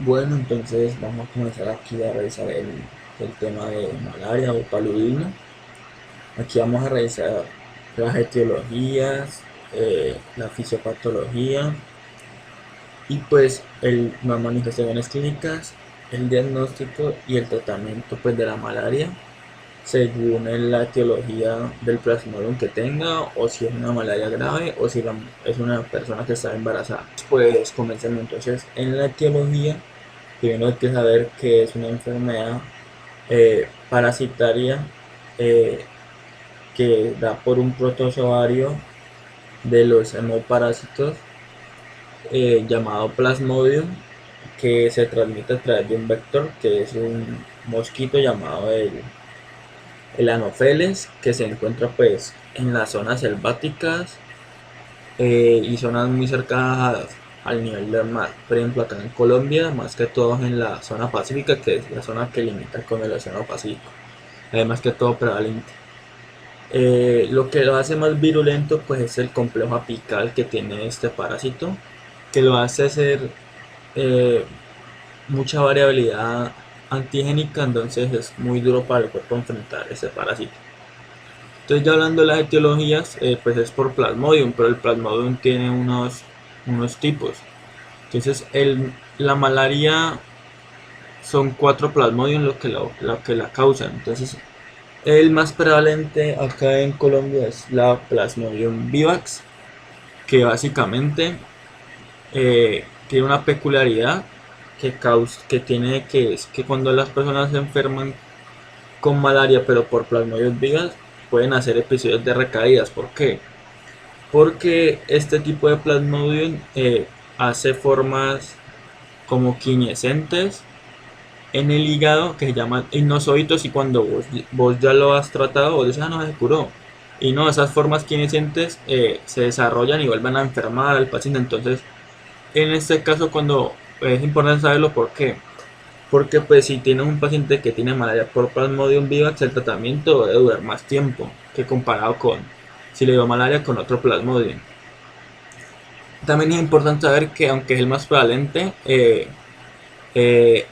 Bueno, entonces vamos a comenzar aquí a revisar el tema de malaria o paludismo. Aquí vamos a revisar las etiologías, la fisiopatología y pues las manifestaciones clínicas, el diagnóstico y el tratamiento pues de la malaria según la etiología del plasmodium que tenga, o si es una malaria grave o si es una persona que está embarazada. Pues comencemos entonces en la etiología. Primero hay que saber que es una enfermedad parasitaria eh, que da por un protozoario de los hemoparásitos llamado Plasmodium, que se transmite a través de un vector que es un mosquito llamado el Anopheles, que se encuentra pues en las zonas selváticas y zonas muy cercanas al nivel del mar. Por ejemplo, acá en Colombia, más que todo en la zona pacífica, que es la zona que limita con el Océano Pacífico. Además que todo prevalente. Lo que lo hace más virulento pues es el complejo apical que tiene este parásito, que lo hace ser eh, mucha variabilidad antigénica, entonces es muy duro para el cuerpo enfrentar ese parásito. Entonces ya hablando de las etiologías, pues es por Plasmodium, pero el Plasmodium tiene unos tipos. Entonces la malaria son cuatro Plasmodium lo que la causan. Entonces el más prevalente acá en Colombia es la Plasmodium vivax, que básicamente tiene una peculiaridad que tiene que es que cuando las personas se enferman con malaria pero por Plasmodium vivax pueden hacer episodios de recaídas. ¿Por qué? Porque este tipo de Plasmodium hace formas como quiescentes en el hígado que se llaman inozoitos, y cuando vos ya lo has tratado, vos dices, ah, no, se curó. Y no, esas formas quiescentes se desarrollan y vuelven a enfermar al paciente. Entonces, en este caso, cuando es importante saberlo, ¿por qué? Porque pues si tienes un paciente que tiene malaria por Plasmodium vivax, el tratamiento debe durar más tiempo que comparado con si le dio malaria con otro Plasmodium. También es importante saber que aunque es el más prevalente,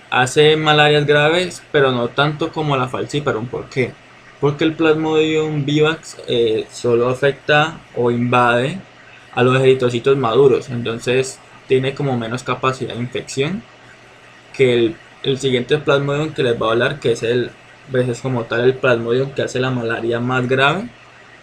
hace malarias graves, pero no tanto como la falciparum. ¿Por qué? Porque el Plasmodium vivax solo afecta o invade a los eritrocitos maduros, entonces tiene como menos capacidad de infección que el siguiente Plasmodium que les va a hablar, que es pues es como tal el Plasmodium que hace la malaria más grave,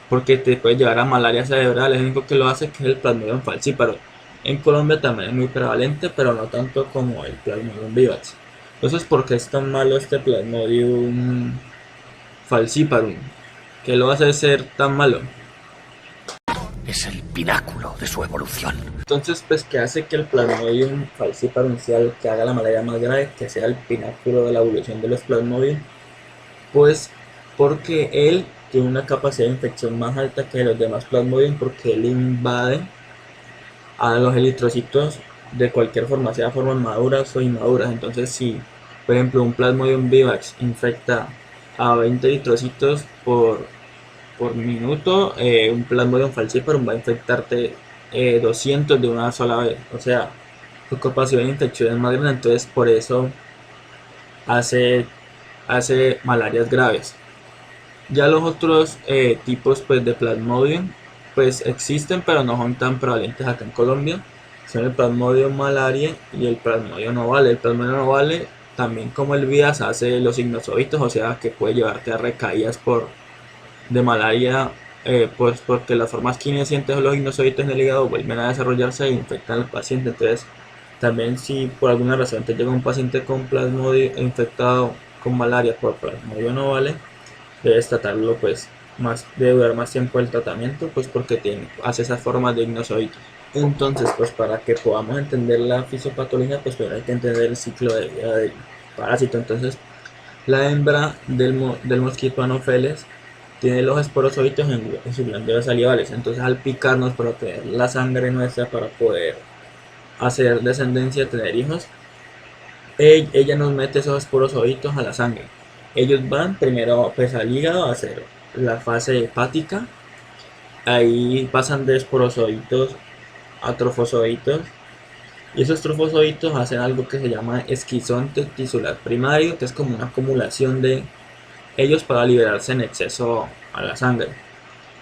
porque te puede llevar a malaria cerebral. Es el único que lo hace, que es el Plasmodium falciparum. En Colombia también es muy prevalente, pero no tanto como el Plasmodium vivax. Entonces, ¿por qué es tan malo este Plasmodium falciparum? ¿Qué lo hace ser tan malo? Es el pináculo de su evolución. Entonces, pues, ¿qué hace que el Plasmodium falciparum sea el que haga la malaria más grave, que sea el pináculo de la evolución de los Plasmodium? Pues porque él tiene una capacidad de infección más alta que los demás Plasmodium, porque él invade a los eritrocitos de cualquier forma, sea formas maduras o inmaduras. Entonces, si por ejemplo un Plasmodium vivax infecta a 20 eritrocitos por minuto, un Plasmodium falciparum va a infectarte 200 de una sola vez. O sea, su capacidad de infección es más grande, entonces por eso hace, hace malarias graves. Ya los otros tipos pues, de Plasmodium pues existen, pero no son tan prevalentes acá en Colombia. Son el Plasmodium malaria y el Plasmodium ovale. El Plasmodium ovale, también como el VIAS, hace los signozoitos, o sea que puede llevarte a recaídas de malaria, pues porque las formas quinesientes o los signozoitos en el hígado vuelven a desarrollarse e infectan al paciente. Entonces, también si por alguna razón te llega un paciente con Plasmodium infectado con malaria por Plasmodium ovale, debes tratarlo pues más, debe durar más tiempo el tratamiento, pues porque hace esas formas de ignosoides. Entonces, pues para que podamos entender la fisiopatología, pues primero hay que entender el ciclo de vida del parásito. Entonces, la hembra del mosquito Anopheles tiene los esporozoitos en sus glándulas salivales. Entonces, al picarnos para obtener la sangre nuestra para poder hacer descendencia, tener hijos, ella nos mete esos esporozoitos a la sangre. Ellos van primero pues al hígado a hacer la fase hepática. Ahí pasan de esporozoitos a trofozoitos Y esos trofosoditos hacen algo que se llama esquizonte tisular primario, que es como una acumulación de ellos para liberarse en exceso a la sangre.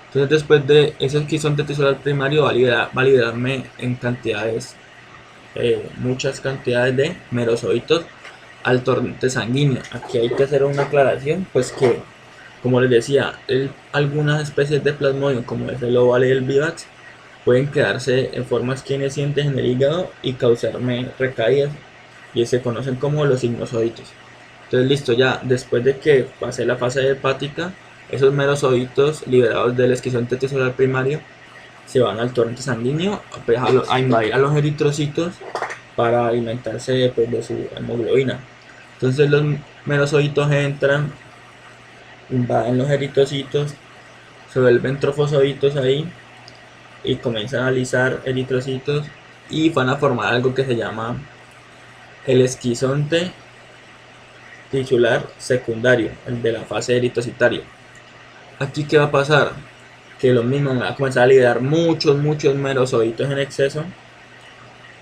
Entonces después de ese esquizonte tisular primario va a liberarme en cantidades, muchas cantidades de merosoditos al torrente sanguíneo. Aquí hay que hacer una aclaración, pues que, como les decía, algunas especies de plasmodium, como es el ovale y el vivax, pueden quedarse en formas quiescentes en el hígado y causarme recaídas, y se conocen como los sinusoides. Entonces listo, ya después de que pasé la fase hepática, esos merosoditos liberados del esquizonte tisular primario se van al torrente sanguíneo pues, a invadir a los eritrocitos para alimentarse pues, de su hemoglobina. Entonces los merosoditos entran, invaden los eritrocitos, se vuelven trofosoditos ahí y comienzan a alisar eritrocitos y van a formar algo que se llama el esquizonte tisular secundario, el de la fase eritrocitaria. Aquí, ¿qué va a pasar? Que lo mismo me va a comenzar a liberar muchos merosoditos en exceso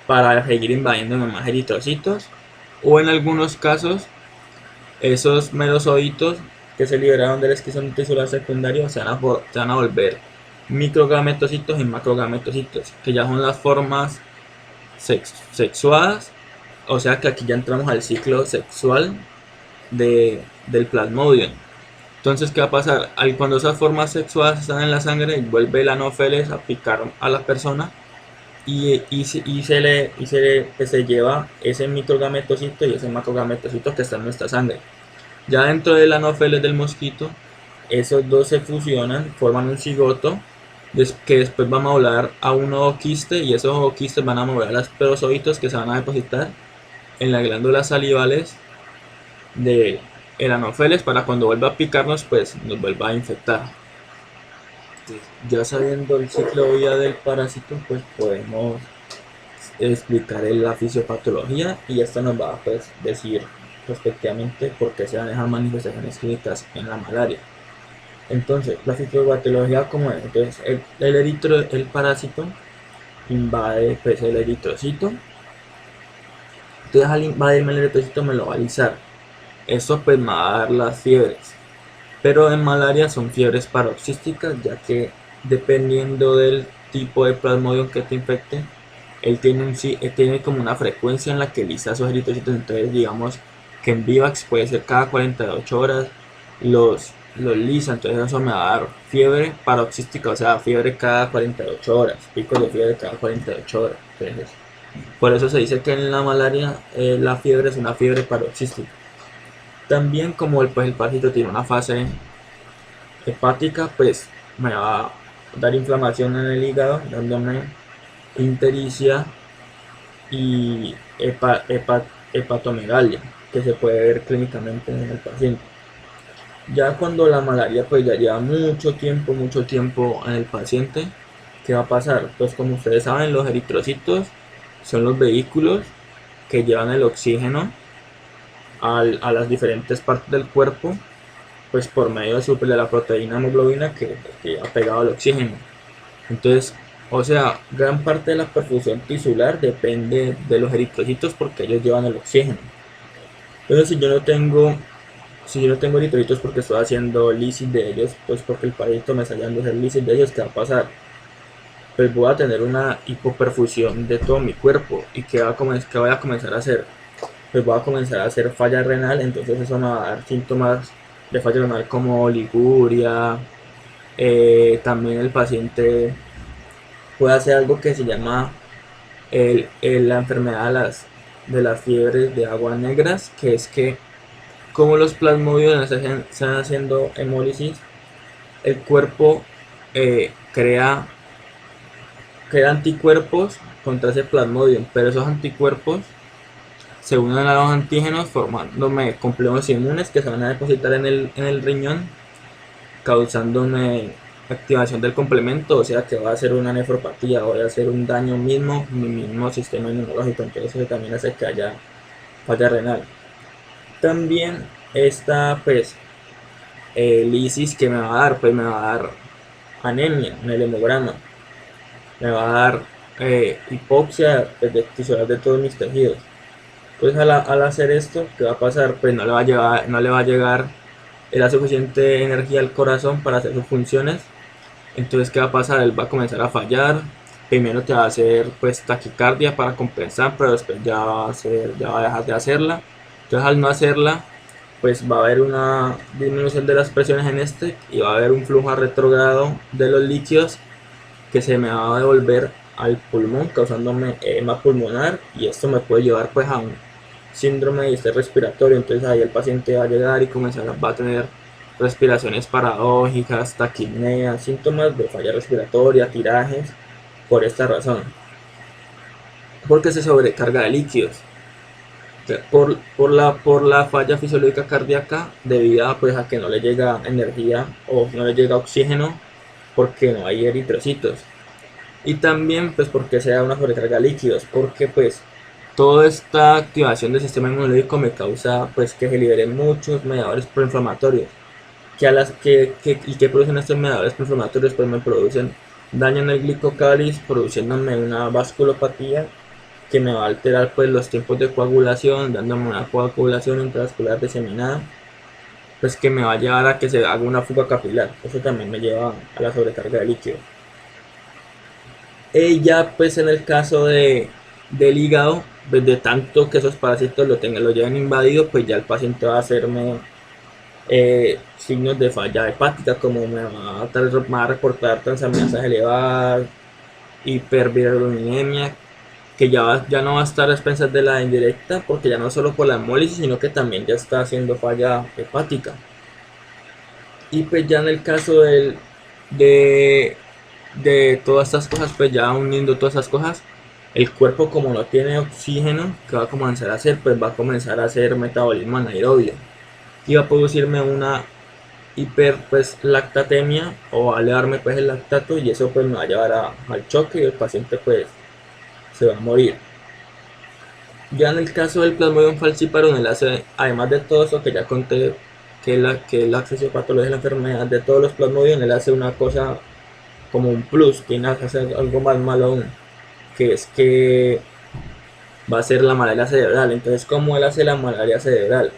para seguir invadiendo más eritrocitos, o en algunos casos esos merosoditos que se liberaron del esquizón tisular secundario se van a volver microgametocitos y macrogametocitos, que ya son las formas sexuadas, o sea que aquí ya entramos al ciclo sexual del plasmodium. Entonces, ¿qué va a pasar? Cuando esas formas sexuales están en la sangre, vuelve el anófeles a picar a la persona pues, se lleva ese microgametocito y ese macrogametocito que está en nuestra sangre. Ya dentro del anófeles del mosquito, esos dos se fusionan, forman un cigoto, que después va a modular a un ooquiste, y esos ooquistes van a mover a los perosoditos que se van a depositar en las glándulas salivales de el anófeles para cuando vuelva a picarnos, pues nos vuelva a infectar. Ya sabiendo el ciclo de vida del parásito, pues podemos explicar la fisiopatología, y esto nos va a pues, decir respectivamente por qué se dan esas manifestaciones clínicas en la malaria. Entonces, la fisiopatología como es, entonces el parásito invade pues, el eritrocito, entonces al invadirme el eritrocito me lo va a alisar, eso pues me va a dar las fiebres, pero en malaria son fiebres paroxísticas, ya que dependiendo del tipo de plasmodium que te infecte, él tiene como una frecuencia en la que lisa sus eritrocitos. Entonces digamos que en Vivax puede ser cada 48 horas los lisa, entonces eso me va a dar fiebre paroxística, o sea, fiebre cada 48 horas, picos de fiebre cada 48 horas. Entonces, por eso se dice que en la malaria la fiebre es una fiebre paroxística. También como pues, el parásito tiene una fase hepática, pues me va a dar inflamación en el hígado, dándome ictericia y hepatomegalia, que se puede ver clínicamente en el paciente. Ya cuando la malaria pues ya lleva mucho tiempo en el paciente, ¿qué va a pasar? Pues como ustedes saben, los eritrocitos son los vehículos que llevan el oxígeno a las diferentes partes del cuerpo, pues por medio de la proteína hemoglobina que ha pegado al oxígeno. Entonces, o sea, gran parte de la perfusión tisular depende de los eritrocitos porque ellos llevan el oxígeno. Entonces, si yo no tengo eritrocitos porque estoy haciendo lisis de ellos, pues porque el parásito me está ayudando a hacer lisis de ellos, ¿qué va a pasar? Pues voy a tener una hipoperfusión de todo mi cuerpo. ¿Y qué voy a comenzar a hacer? Pues voy a comenzar a hacer falla renal, entonces eso me va a dar síntomas de falla renal como oliguria. También el paciente puede hacer algo que se llama la enfermedad de las fiebres de aguas negras, que es que como los plasmodios están haciendo hemólisis, el cuerpo crea anticuerpos contra ese plasmodium, pero esos anticuerpos se unen a los antígenos formándome complejos inmunes que se van a depositar en el riñón, causándome activación del complemento, o sea que va a ser una nefropatía, voy a hacer un daño mi mismo sistema inmunológico, entonces eso también hace que haya falla renal. También esta pues lisis que me va a dar, pues me va a dar anemia en el hemograma, me va a dar hipoxia pues, de tisular de todos mis tejidos. Pues al hacer esto, ¿qué va a pasar? Pues no le va a llegar la suficiente energía al corazón para hacer sus funciones. Entonces, ¿qué va a pasar? Él va a comenzar a fallar. Primero te va a hacer pues taquicardia para compensar, pero después ya va a dejar de hacerla. Entonces, al no hacerla, pues va a haber una disminución de las presiones en este y va a haber un flujo retrógrado de los líquidos que se me va a devolver al pulmón, causándome edema pulmonar, y esto me puede llevar pues a un síndrome de estrés respiratorio. Entonces ahí el paciente va a llegar y va a tener respiraciones paradójicas, taquipnea, síntomas de falla respiratoria, tirajes, por esta razón, porque se sobrecarga de líquidos. Por la falla fisiológica cardíaca debido pues, a que no le llega energía o no le llega oxígeno porque no hay eritrocitos. Y también pues porque se da una sobrecarga de líquidos, porque pues toda esta activación del sistema inmunológico me causa pues que se liberen muchos mediadores proinflamatorios, y que producen estos mediadores proinflamatorios, pues me producen daño en el glicocáliz, produciéndome una vasculopatía que me va a alterar pues los tiempos de coagulación, dándome una coagulación intravascular diseminada, pues que me va a llevar a que se haga una fuga capilar. Eso también me lleva a la sobrecarga de líquido. Ya pues en el caso del hígado, pues de tanto que esos parásitos lo lleven invadido, pues ya el paciente va a hacerme signos de falla hepática, como me va a reportar transaminasas elevadas, hiperbilirubinemia, que ya no va a estar a expensas de la indirecta, porque ya no solo por la hemólisis, sino que también ya está haciendo falla hepática. Y pues ya en el caso de, de todas estas cosas, pues ya uniendo todas estas cosas, el cuerpo como no tiene oxígeno, que va a comenzar a hacer? Pues va a comenzar a hacer metabolismo anaerobio y va a producirme una hiper pues lactatemia, o va a elevarme pues el lactato, y eso pues me va a llevar al choque y el paciente pues se va a morir. Ya en el caso del Plasmodium falciparum, él hace, además de todo eso que ya conté, que es la fisiopatología de la enfermedad de todos los Plasmodium, él hace una cosa como un plus, que hace algo más malo aún, que es que va a ser la malaria cerebral. Entonces, ¿cómo él hace la malaria cerebral?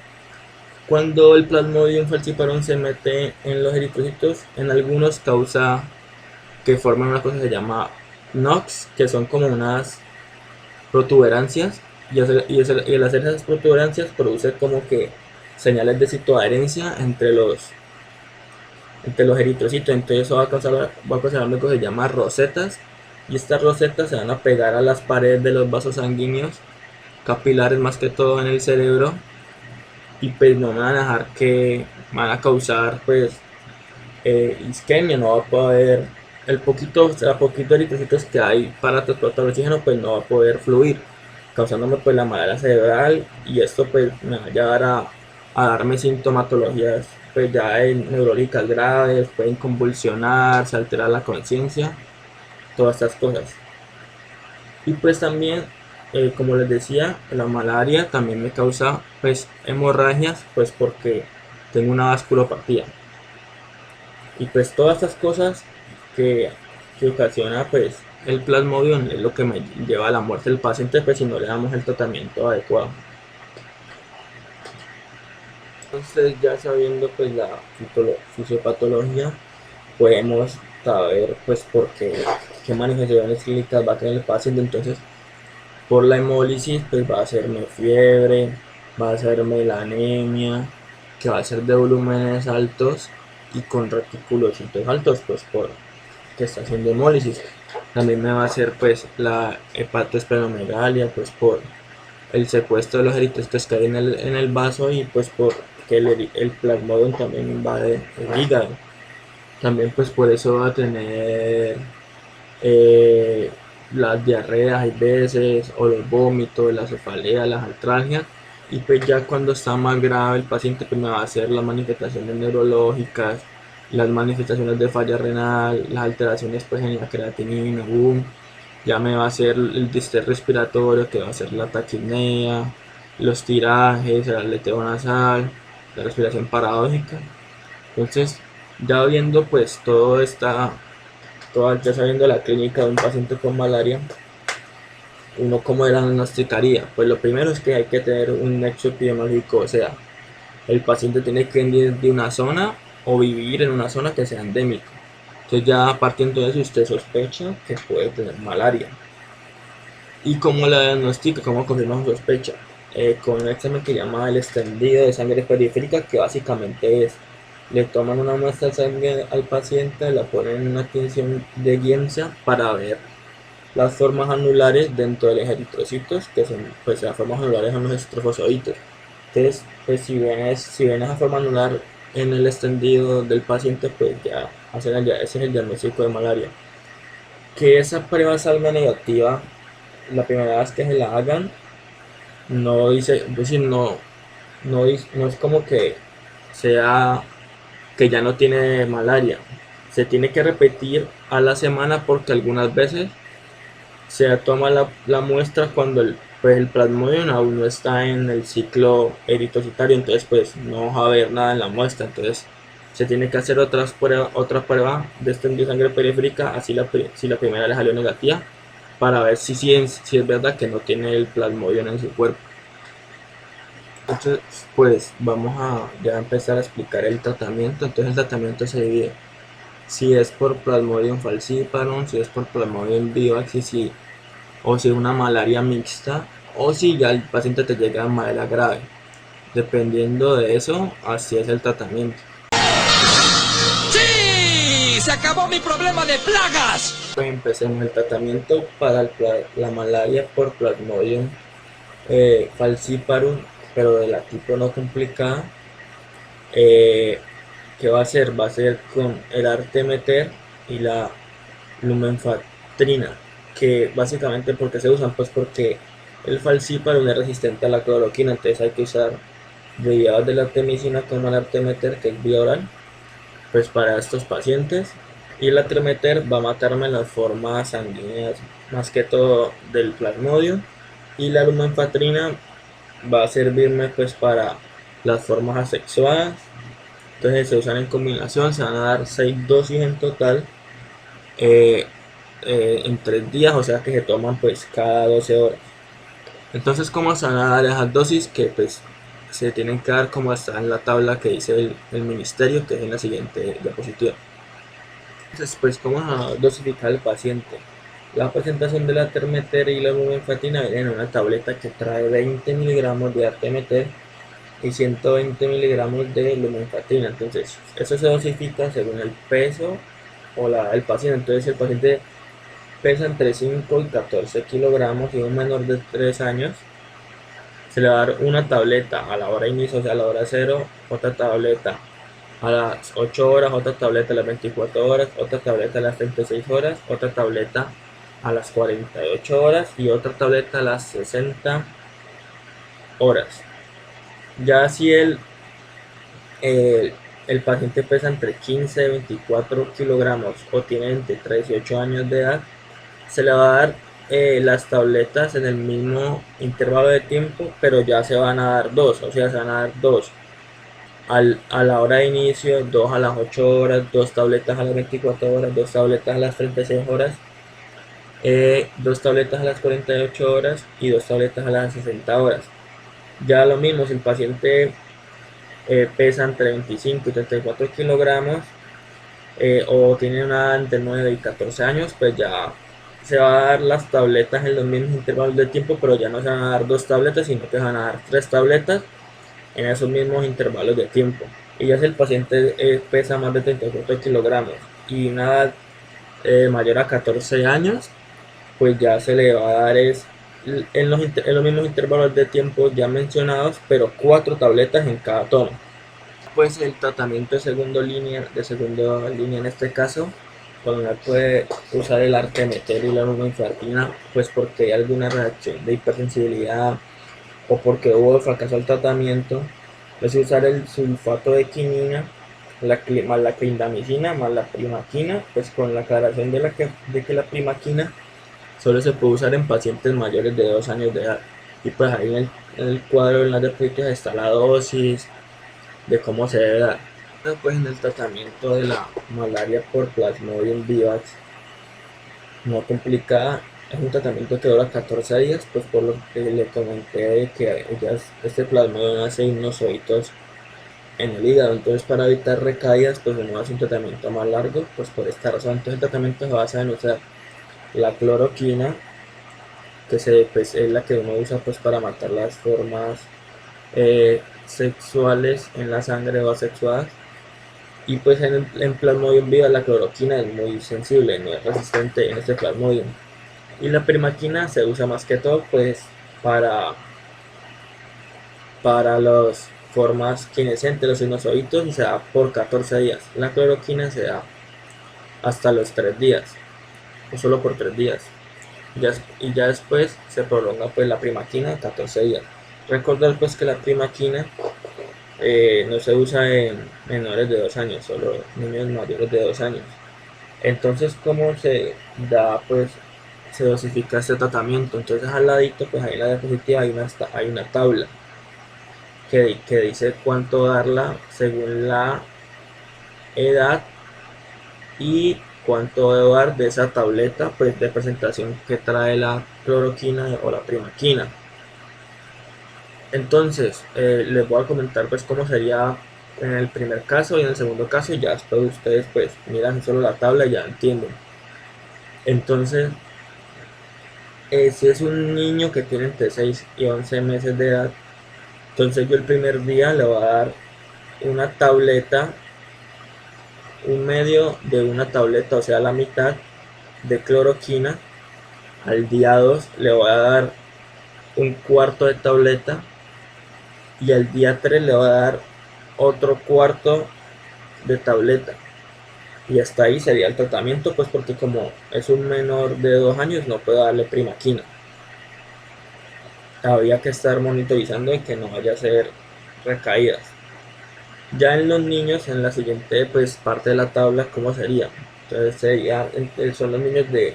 Cuando el Plasmodium falciparum se mete en los eritrocitos, en algunos causa que forman una cosa que se llama NOx, que son como unas protuberancias, y el hacer esas protuberancias produce como que señales de citoadherencia entre los eritrocitos. Entonces eso va a causar algo que se llama rosetas, y estas rosetas se van a pegar a las paredes de los vasos sanguíneos capilares, más que todo en el cerebro, y pues no me van a dejar que van a causar pues isquemia. No va a poder, la poquito eritrocitos que hay para transportar oxígeno pues no va a poder fluir, causándome pues la malaria cerebral, y esto pues me va a llevar a darme sintomatologías pues ya neurológicas graves, pueden convulsionar, se altera la conciencia, todas estas cosas. Y pues también, como les decía, la malaria también me causa pues hemorragias, pues porque tengo una vasculopatía. Y pues todas estas cosas que, que ocasiona pues el Plasmodium es lo que me lleva a la muerte del paciente, pues si no le damos el tratamiento adecuado. Entonces, ya sabiendo pues la fisiopatología, podemos saber pues por qué manifestaciones clínicas va a tener el paciente. Entonces, por la hemólisis pues va a hacerme fiebre, va a hacerme la anemia, que va a ser de volúmenes altos y con reticulocitos altos, pues por que está haciendo hemólisis. También me va a hacer pues la hepatosplenomegalia, pues por el secuestro de los eritrocitos que hay en el vaso, y pues por que el plasmodium también invade el hígado. También pues por eso va a tener las diarreas hay veces, o los vómitos, la cefalea, las artralgias. Y pues ya cuando está más grave el paciente pues me va a hacer las manifestaciones neurológicas, las manifestaciones de falla renal, las alteraciones pues en la creatinina, ya me va a hacer el distrés respiratorio, que va a ser la taquipnea, los tirajes, el aleteo nasal, la respiración paradójica. Entonces, ya viendo pues ya sabiendo la clínica de un paciente con malaria, uno cómo la diagnosticaría. Pues lo primero es que hay que tener un nexo epidemiológico, o sea, el paciente tiene que venir de una zona o vivir en una zona que sea endémica. Entonces ya partiendo de eso usted sospecha que puede tener malaria. ¿Y cómo la diagnostica? ¿Cómo confirma su sospecha? Con un examen que llama el extendido de sangre periférica, que básicamente es, le toman una muestra de sangre al paciente, la ponen en una tinción de Giemsa para ver las formas anulares dentro de los eritrocitos, que son, pues las formas anulares son los estrofosoditos. Entonces, pues si ven esa forma anular en el extendido del paciente, pues ya ese es el diagnóstico de malaria. Que esa prueba salga negativa la primera vez que se la hagan, no dice, es decir, no es como que sea que ya no tiene malaria. Se tiene que repetir a la semana porque algunas veces se toma la muestra cuando pues el plasmodium aún no está en el ciclo eritrocitario, entonces pues no va a haber nada en la muestra, entonces se tiene que hacer otra prueba de extendido de sangre periférica, así si la primera le salió negativa, para ver si es verdad que no tiene el plasmodium en su cuerpo. Entonces pues vamos a ya empezar a explicar el tratamiento. Entonces el tratamiento se divide si es por Plasmodium falciparum, si es por Plasmodium vivax, o si es una malaria mixta, o si ya el paciente te llega a malaria grave. Dependiendo de eso, así es el tratamiento. ¡Sí! ¡Se acabó mi problema de plagas! Pues empecemos el tratamiento para la malaria por Plasmodium falciparum, pero de la tipo no complicada. ¿Qué va a hacer? Va a ser con el artemeter y la lumenfantrina, que básicamente porque se usan, pues porque el falciparum es resistente a la cloroquina, entonces hay que usar derivados de la artemisina como el artemeter, que es vía oral, pues para estos pacientes. Y el artemeter va a matarme las formas sanguíneas, más que todo del plasmodium, y la lumenfantrina va a servirme pues para las formas asexuadas. Entonces se usan en combinación, se van a dar 6 dosis en total, eh, en 3 días, o sea que se toman pues cada 12 horas. Entonces, ¿cómo se van a dar esas dosis? Que pues se tienen que dar como está en la tabla que dice el ministerio, que es en la siguiente diapositiva. Entonces, pues, ¿cómo a dosificar al paciente? La presentación de la artemeter y la lumenfantrina viene en una tableta que trae 20 miligramos de artemeter y 120 miligramos de lumenfantrina. Entonces, eso se dosifica según el peso o la del paciente. Entonces, si el paciente pesa entre 5 y 14 kilogramos y es un menor de 3 años, se le va a dar una tableta a la hora de inicio, o sea, a la hora 0, otra tableta a las 8 horas, otra tableta a las 24 horas, otra tableta a las 36 horas, otra tableta a las 48 horas y otra tableta a las 60 horas. Ya si el paciente pesa entre 15 y 24 kilogramos o tiene entre 3 y 8 años de edad, se le va a dar las tabletas en el mismo intervalo de tiempo, pero ya se van a dar dos, o sea, se van a dar dos a la hora de inicio, dos a las 8 horas, dos tabletas a las 24 horas, dos tabletas a las 36 horas, dos tabletas a las 48 horas y dos tabletas a las 60 horas. Ya lo mismo, si el paciente pesa entre 25 y 34 kilogramos, o tiene una edad entre 9 y 14 años, pues ya se va a dar las tabletas en los mismos intervalos de tiempo, pero ya no se van a dar dos tabletas, sino que se van a dar tres tabletas en esos mismos intervalos de tiempo. Y ya si el paciente pesa más de 34 kilogramos y una edad mayor a 14 años, pues ya se le va a dar en los mismos intervalos de tiempo ya mencionados, pero cuatro tabletas en cada tono. Pues el tratamiento de segunda línea en este caso, cuando uno puede usar el artemeter y la lumenfantrina, pues porque hay alguna reacción de hipersensibilidad o porque hubo fracaso al tratamiento, es usar el sulfato de quinina más la clindamicina más la primaquina, pues con la aclaración de que la primaquina solo se puede usar en pacientes mayores de 2 años de edad. Y pues ahí en el cuadro en las diapositivas está la dosis, de cómo se debe dar. Pues en el tratamiento de la malaria por Plasmodium vivax no complicada, Es un tratamiento que dura 14 días, pues por lo que le comenté de que este plasmodium hace sinusoidos en el hígado. Entonces, para evitar recaídas, pues uno hace un tratamiento más largo, pues por esta razón. Entonces, el tratamiento se basa en usar la cloroquina, pues, es la que uno usa pues para matar las formas sexuales en la sangre o asexuadas. Y pues en Plasmodium viva la cloroquina es muy sensible, no es resistente en este Plasmodium. Y la primaquina se usa más que todo pues para, para las formas quinescentes, los sinusoides, y se da por 14 días. La cloroquina se da hasta los 3 días, o solo por 3 días. Y ya después se prolonga pues la primaquina 14 días. Recordar pues que la primaquina no se usa en menores de 2 años, solo niños mayores de 2 años. Entonces, ¿cómo se da pues se dosifica este tratamiento? Entonces al ladito pues ahí en la diapositiva hay una tabla que dice cuánto darla según la edad y cuánto debo dar de esa tableta pues de presentación que trae la cloroquina o la primaquina. Entonces les voy a comentar pues cómo sería en el primer caso y en el segundo caso, y ya después ustedes pues miran solo la tabla y ya entienden. Entonces, si es un niño que tiene entre 6 y 11 meses de edad, entonces yo el primer día le voy a dar una tableta, un medio de una tableta, o sea la mitad de cloroquina. Al día 2 le voy a dar un cuarto de tableta, y al día 3 le voy a dar otro cuarto de tableta. Y hasta ahí sería el tratamiento, pues porque como es un menor de 2 años no puedo darle primaquina. Habría que estar monitorizando y que no vaya a ser recaídas. Ya en los niños, en la siguiente pues parte de la tabla, ¿cómo sería? Entonces son los niños de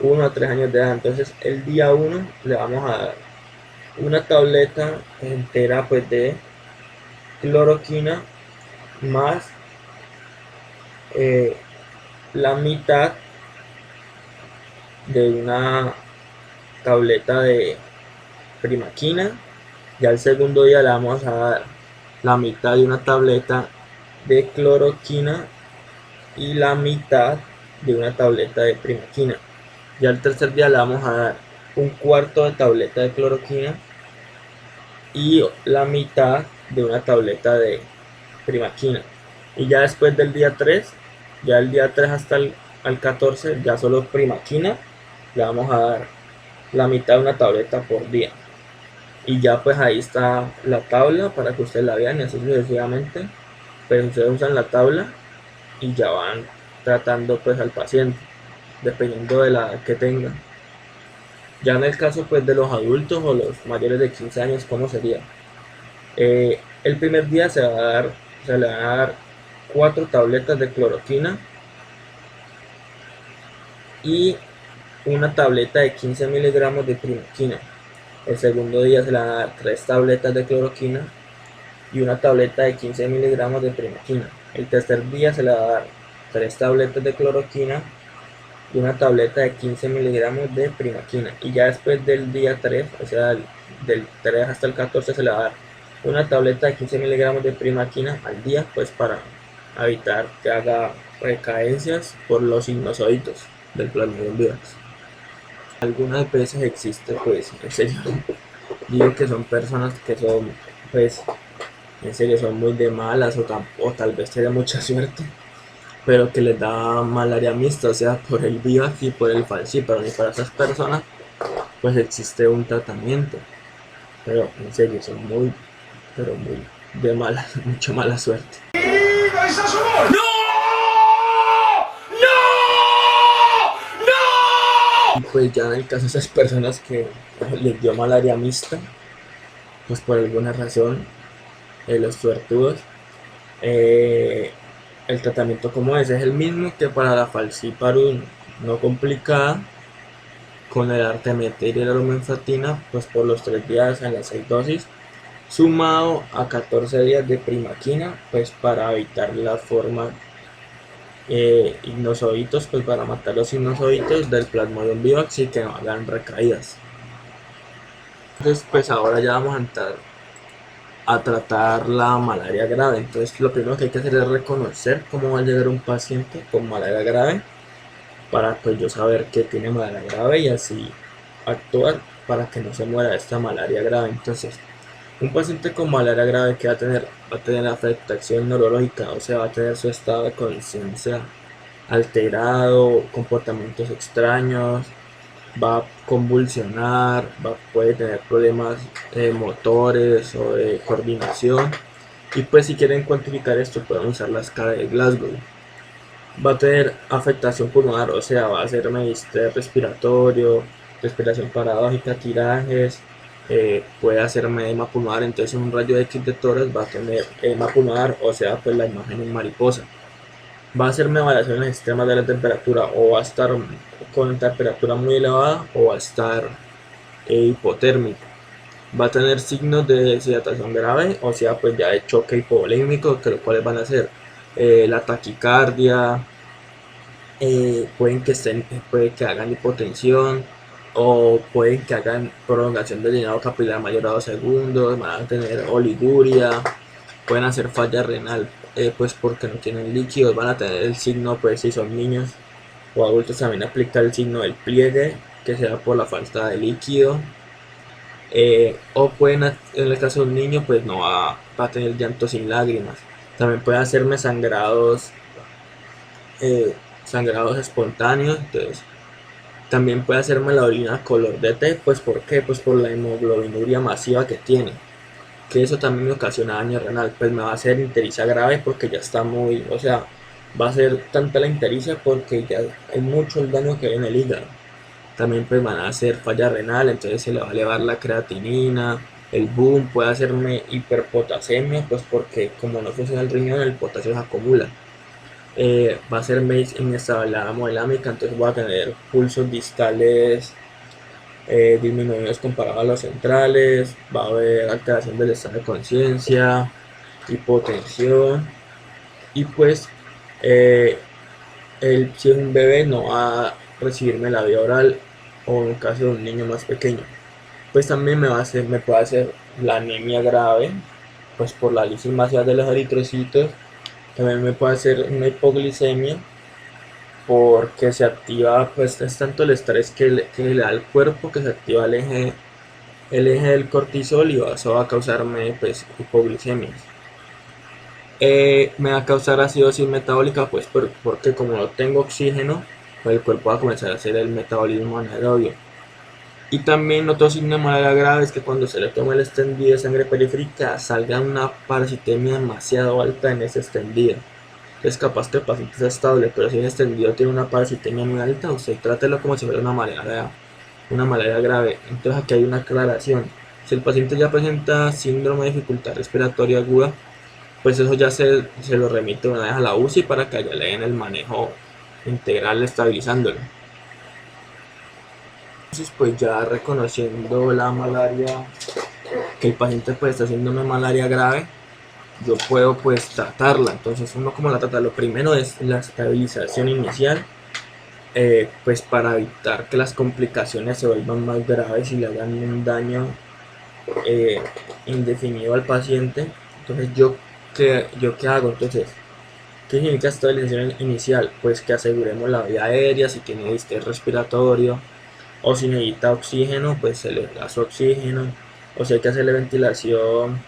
1 a 3 años de edad. Entonces el día 1 le vamos a dar una tableta entera pues de cloroquina más eh, la mitad de una tableta de primaquina. Ya el segundo día le vamos a dar la mitad de una tableta de cloroquina y la mitad de una tableta de primaquina. Ya el tercer día le vamos a dar un cuarto de tableta de cloroquina y la mitad de una tableta de primaquina. Y ya después del día 3, ya el día 3 hasta al 14, ya solo primaquina, le vamos a dar la mitad de una tableta por día. Y ya pues ahí está la tabla para que ustedes la vean, y así sucesivamente. Pues ustedes usan la tabla y ya van tratando pues al paciente, dependiendo de la edad que tengan. Ya en el caso pues de los adultos o los mayores de 15 años, ¿cómo sería? El primer día se le van a dar 4 tabletas de cloroquina y una tableta de 15 miligramos de primaquina. El segundo día se le van a dar 3 tabletas de cloroquina y una tableta de 15 miligramos de primaquina. El tercer día se le va a dar 3 tabletas de cloroquina y una tableta de 15 miligramos de primaquina. Y ya después del día 3, o sea, del 3 hasta el 14, se le va a dar una tableta de 15 miligramos de primaquina al día, pues para evitar que haga recaencias por los sinusoides del Plasmodium vivax. Algunas veces existe, pues, en serio, digo que son personas que son, pues, en serio, son muy de malas o tal vez tienen mucha suerte, pero que les da malaria mixta, o sea, por el vivax y por el falciparum. Y para esas personas, pues existe un tratamiento, pero en serio, son muy, pero muy de mala, mucha mala suerte. ¡No! Y pues ya en el caso de esas personas que les dio malaria mixta, pues por alguna razón, los suertudos, el tratamiento como ese es el mismo que para la falciparum no complicada, con el artemether y la lumenfantrina, pues por los 3 días en las 6 dosis, sumado a 14 días de primaquina, pues para evitar la forma inosoditos, pues para matar los inosoditos del Plasmodium vivax y que no hagan recaídas. Entonces pues ahora ya vamos a entrar a tratar la malaria grave. Entonces lo primero que hay que hacer es reconocer cómo va a llegar un paciente con malaria grave para pues yo saber que tiene malaria grave y así actuar para que no se muera de esta malaria grave. Entonces un paciente con malaria grave que va a tener afectación neurológica, o sea, va a tener su estado de conciencia alterado, comportamientos extraños, va a convulsionar, puede tener problemas motores o de coordinación. Y pues si quieren cuantificar esto pueden usar la escala de Glasgow. Va a tener afectación pulmonar, o sea, va a ser distrés respiratorio, respiración paradójica, tirajes, puede hacerme edema pulmonar. Entonces en un rayo X de tórax va a tener edema pulmonar, o sea, pues la imagen en mariposa. Va a hacerme variaciones extremas de la temperatura, o va a estar con temperatura muy elevada o va a estar hipotérmico. Va a tener signos de deshidratación grave, o sea, pues ya de choque hipovolémico, que los cuales van a ser la taquicardia, puede que hagan hipotensión o pueden que hagan prolongación del llenado capilar mayor a 2 segundos, van a tener oliguria, pueden hacer falla renal, pues porque no tienen líquidos, van a tener el signo, pues si son niños o adultos también aplica el signo del pliegue, que sea por la falta de líquido. O pueden, en el caso de un niño, pues no va a tener llanto sin lágrimas. También puede hacerme sangrados espontáneos. Entonces también puede hacerme la orina color de té. Pues ¿por qué? Pues por la hemoglobinuria masiva que tiene, que eso también me ocasiona daño renal. Pues me va a hacer ictericia grave porque ya está muy, o sea, va a ser tanta la ictericia porque ya es mucho el daño que hay en el hígado. También pues van a hacer falla renal, entonces se le va a elevar la creatinina, el boom, puede hacerme hiperpotasemia, pues porque como no funciona el riñón, el potasio se acumula. Va a ser inestabilidad hemodinámica, entonces voy a tener pulsos distales disminuidos comparados a los centrales, va a haber alteración del estado de conciencia, hipotensión y pues eh, si es un bebé no va a recibirme la vía oral, o en el caso de un niño más pequeño. Pues también me puede hacer la anemia grave, pues por la lisis masiva de los eritrocitos. También me puede hacer una hipoglicemia porque se activa, pues es tanto el estrés que le da al cuerpo que se activa el eje del cortisol y eso va a causarme pues hipoglicemias. Me va a causar acidosis metabólica, pues porque como no tengo oxígeno, pues el cuerpo va a comenzar a hacer el metabolismo anaerobio. Y también otro signo de malaria grave es que cuando se le toma el extendido de sangre periférica salga una parasitemia demasiado alta en ese extendido. Es capaz que el paciente sea estable, pero si el extendido tiene una parasitemia muy alta, usted trátelo como si fuera una malaria grave. Entonces aquí hay una aclaración. Si el paciente ya presenta síndrome de dificultad respiratoria aguda, pues eso ya se lo remite una vez a la UCI para que allá le den el manejo integral estabilizándolo. Entonces pues ya reconociendo la malaria, que el paciente pues está haciéndome malaria grave, yo puedo pues tratarla. Entonces uno como la trata, lo primero es la estabilización inicial, pues para evitar que las complicaciones se vuelvan más graves y le hagan un daño indefinido al paciente. Entonces ¿qué hago? Entonces, ¿qué significa estabilización inicial? Pues que aseguremos la vía aérea, si tiene distrés respiratorio o si necesita oxígeno, pues se le da su oxígeno, o si hay que hacerle ventilación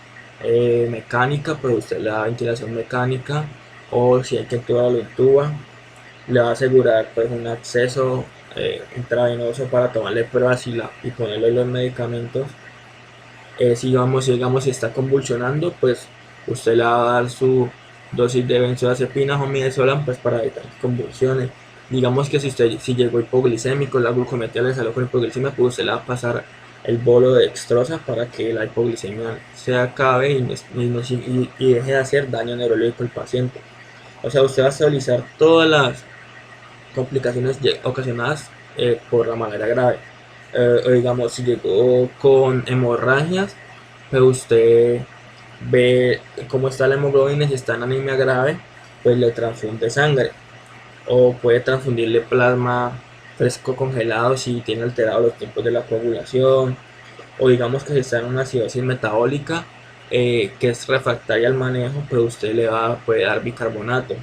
mecánica, pues usted le da ventilación mecánica, o si hay que intubar, lo intuba. Le va a asegurar pues un acceso intravenoso para tomarle pruebas y ponerle los medicamentos. Si está convulsionando, pues usted le va a dar su dosis de benzodiazepinas o midazolam pues para evitar convulsiones. Digamos que si llegó hipoglicémico, la glucometría le salió con hipoglicemia, pues usted le va a pasar el bolo de dextrosa para que la hipoglicemia se acabe y deje de hacer daño neurológico al paciente. O sea, usted va a estabilizar todas las complicaciones ocasionadas por la malaria grave. O digamos, si llegó con hemorragias, pues usted ve cómo está la hemoglobina. Si está en anemia grave, pues le transfunde sangre. o puede transfundirle plasma fresco congelado si tiene alterado los tiempos de la coagulación, o digamos que si está en una acidosis metabólica que es refractaria al manejo, pues usted puede dar bicarbonato,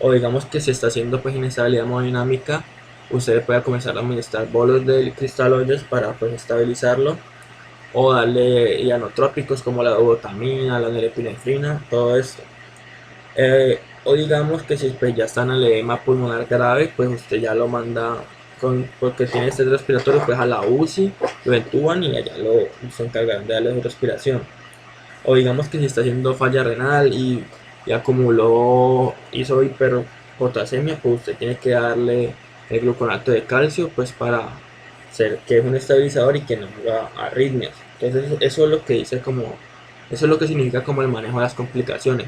o digamos que si está haciendo pues inestabilidad hemodinámica, usted puede comenzar a administrar bolos de cristaloides para pues estabilizarlo, o darle ianotrópicos como la dobutamina, la norepinefrina, todo esto. O digamos que si pues, ya está en el edema pulmonar grave, pues usted ya lo manda porque tiene estrés respiratorio, pues a la UCI, lo entuban y allá se encargarán de darle su respiración. O digamos que si está haciendo falla renal y hizo hiperpotasemia, pues usted tiene que darle el gluconato de calcio, pues para ser que es un estabilizador y que no haga arritmias. Entonces eso es lo que eso es lo que significa como el manejo de las complicaciones,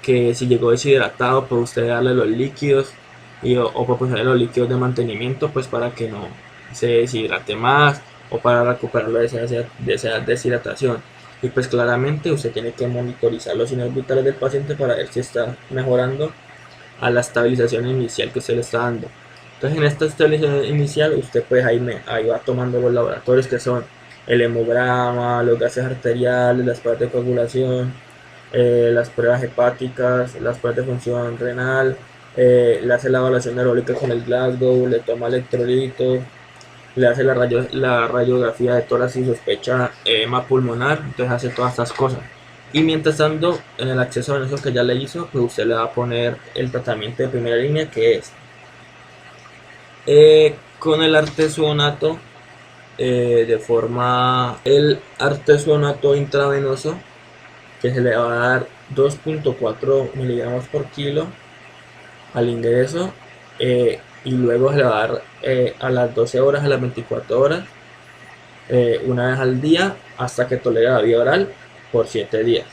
que si llegó deshidratado, pues usted darle los líquidos o proporcionarle los líquidos de mantenimiento, pues para que no se deshidrate más o para recuperarlo de esa deshidratación. Y pues claramente usted tiene que monitorizar los signos vitales del paciente para ver si está mejorando a la estabilización inicial que usted le está dando. Entonces en esta estabilización inicial usted pues ahí va tomando los laboratorios que son el hemograma, los gases arteriales, las pruebas de coagulación, las pruebas hepáticas, las pruebas de función renal, le hace la evaluación neurológica con el Glasgow, le toma electrolitos, le hace la radiografía de tórax y sospecha edema pulmonar, entonces hace todas estas cosas. Y mientras tanto, en el acceso venoso que ya le hizo, pues usted le va a poner el tratamiento de primera línea, que es con el artesuonato, el artesuonato intravenoso, que se le va a dar 2.4 miligramos por kilo al ingreso, y luego se le va a dar a las 12 horas, a las 24 horas, una vez al día hasta que tolere la vía oral por 7 días.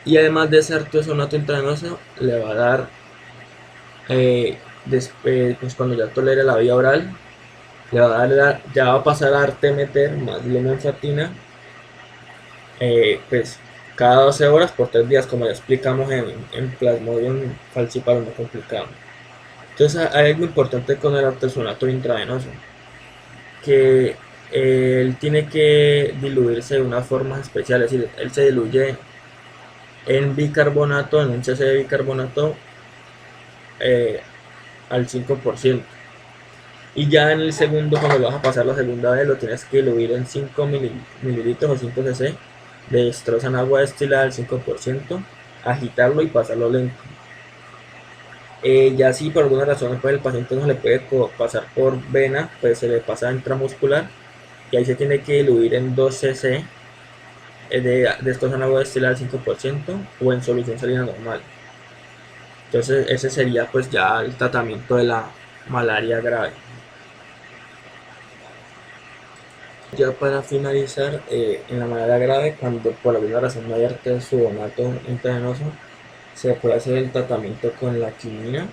Y además de ese artesonato intravenoso le va a dar pues cuando ya tolere la vía oral, ya va a pasar a artemeter más lumenfantrina, pues cada 12 horas por 3 días, como ya explicamos en Plasmodium falciparum no complicado. Entonces hay algo importante con el artesonato intravenoso, que él tiene que diluirse de una forma especial, es decir, él se diluye en bicarbonato, en un cc de bicarbonato al 5%. Y ya en el segundo, cuando vas a pasar la segunda vez, lo tienes que diluir en 5 mililitros o 5 cc de destroza en agua destilada al 5%, agitarlo y pasarlo lento. Ya si por alguna razón pues el paciente no le puede pasar por vena, pues se le pasa intramuscular y ahí se tiene que diluir en 2 cc de destroza en agua destilada al 5% o en solución salina normal. Entonces ese sería pues ya el tratamiento de la malaria grave. Ya para finalizar, en la malaria grave, cuando por alguna razón no hay artesuonato intravenoso, se puede hacer el tratamiento con la quinina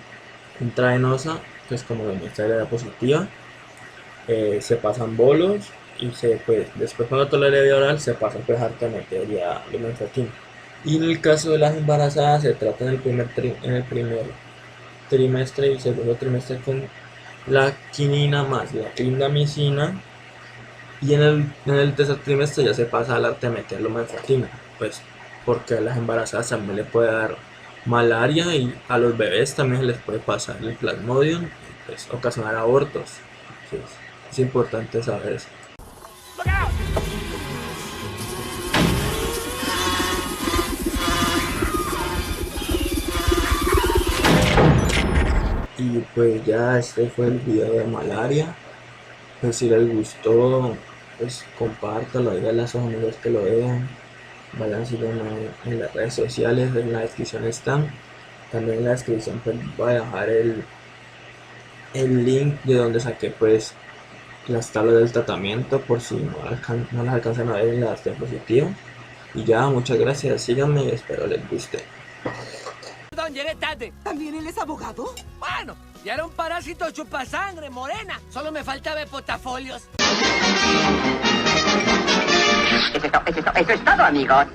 intravenosa, pues como lo muestra la diapositiva. Se pasan bolos y pues, después cuando tolere vía oral se pasa pues artemeter y a lumenfantrina. Y en el caso de las embarazadas se trata en el primer trimestre y segundo trimestre con la quinina más la clindamicina, y en el tercer trimestre ya se pasa al artemeter lumenfantrina, pues porque a las embarazadas también le puede dar malaria y a los bebés también se les puede pasar el plasmodium y pues ocasionar abortos. Sí, es importante saber eso. Y pues ya este fue el video de malaria. Pues si les gustó, pues compártalo, díganle a sus amigos que lo vean. Vayan a seguirme en las redes sociales, en la descripción están. También en la descripción pues voy a dejar el link de donde saqué pues las tablas del tratamiento por si no las alcanzan a ver en la diapositiva. Y ya, muchas gracias, síganme y espero les guste. Perdón, llegué tarde. ¿También él es abogado? Bueno, ya era un parásito chupasangre, morena. Solo me faltaba portafolios. Eso es todo, amigos.